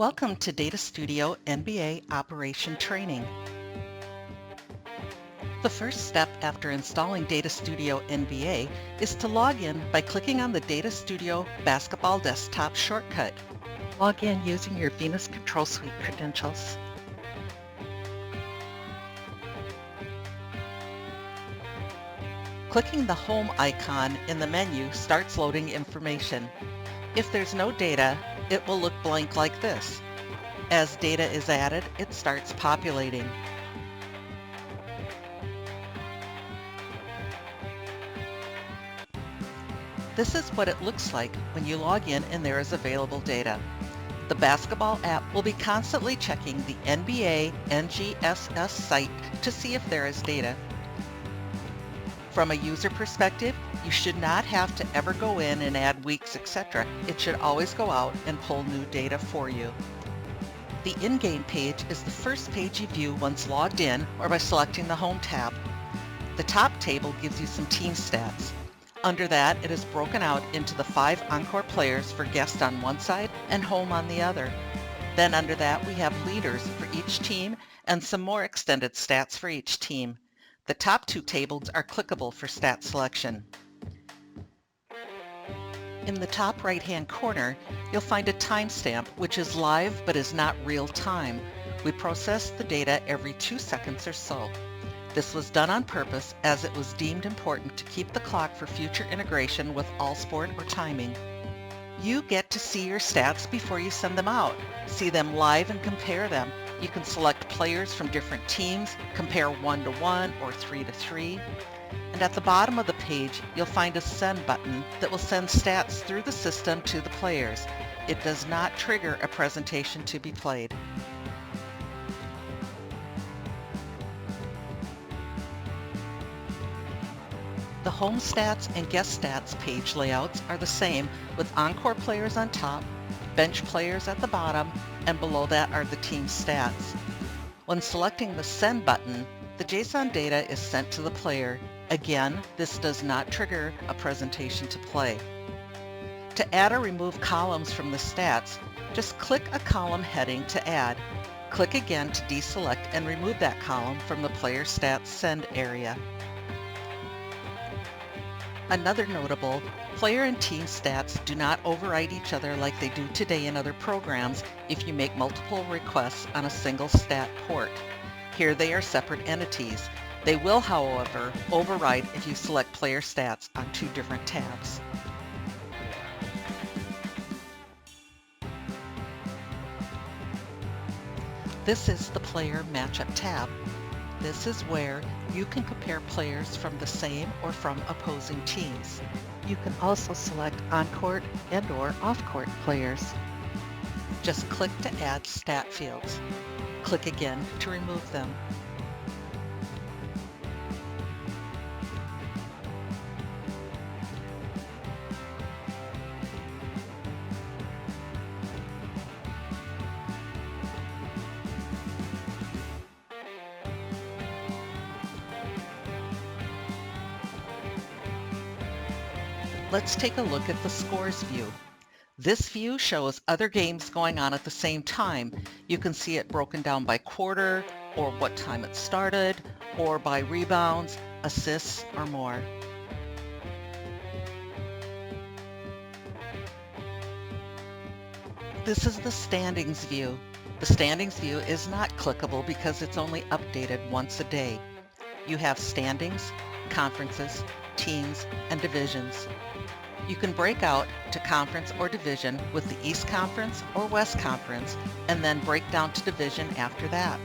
Welcome to Data Studio NBA Operation Training. The first step after installing Data Studio NBA is to log in by clicking on the Data Studio Basketball Desktop shortcut. Log in using your Venus Control Suite credentials. Clicking the Home icon in the menu starts loading information. If there's no data, it will look blank like this. As data is added, it starts populating. This is what it looks like when you log in and there is available data. The basketball app will be constantly checking the NBA NGSS site to see if there is data. From a user perspective, you should not have to ever go in and add weeks, etc. It should always go out and pull new data for you. The in-game page is the first page you view once logged in or by selecting the Home tab. The top table gives you some team stats. Under that, it is broken out into the 5 Encore players for guest on one side and home on the other. Then under that, we have leaders for each team and some more extended stats for each team. The top 2 tables are clickable for stat selection. In the top right-hand corner, you'll find a timestamp, which is live but is not real time. We process the data every 2 seconds or so. This was done on purpose as it was deemed important to keep the clock for future integration with Allsport or timing. You get to see your stats before you send them out. See them live and compare them. You can select players from different teams, compare 1-to-1 or 3-to-3. And at the bottom of the page, you'll find a send button that will send stats through the system to the players. It does not trigger a presentation to be played. The home stats and guest stats page layouts are the same, with Encore players on top, bench players at the bottom, and below that are the team stats. When selecting the send button, the JSON data is sent to the player. Again, this does not trigger a presentation to play. To add or remove columns from the stats, just click a column heading to add. Click again to deselect and remove that column from the player stats send area. Another notable, player and team stats do not overwrite each other like they do today in other programs if you make multiple requests on a single stat port. Here they are separate entities. They will, however, override if you select player stats on 2 different tabs. This is the Player Matchup tab. This is where you can compare players from the same or from opposing teams. You can also select on-court and/or off-court players. Just click to add stat fields. Click again to remove them. Let's take a look at the scores view. This view shows other games going on at the same time. You can see it broken down by quarter, or what time it started, or by rebounds, assists, or more. This is the standings view. The standings view is not clickable because it's only updated once a day. You have standings, conferences, teams, and divisions. You can break out to conference or division with the East Conference or West Conference, and then break down to division after that.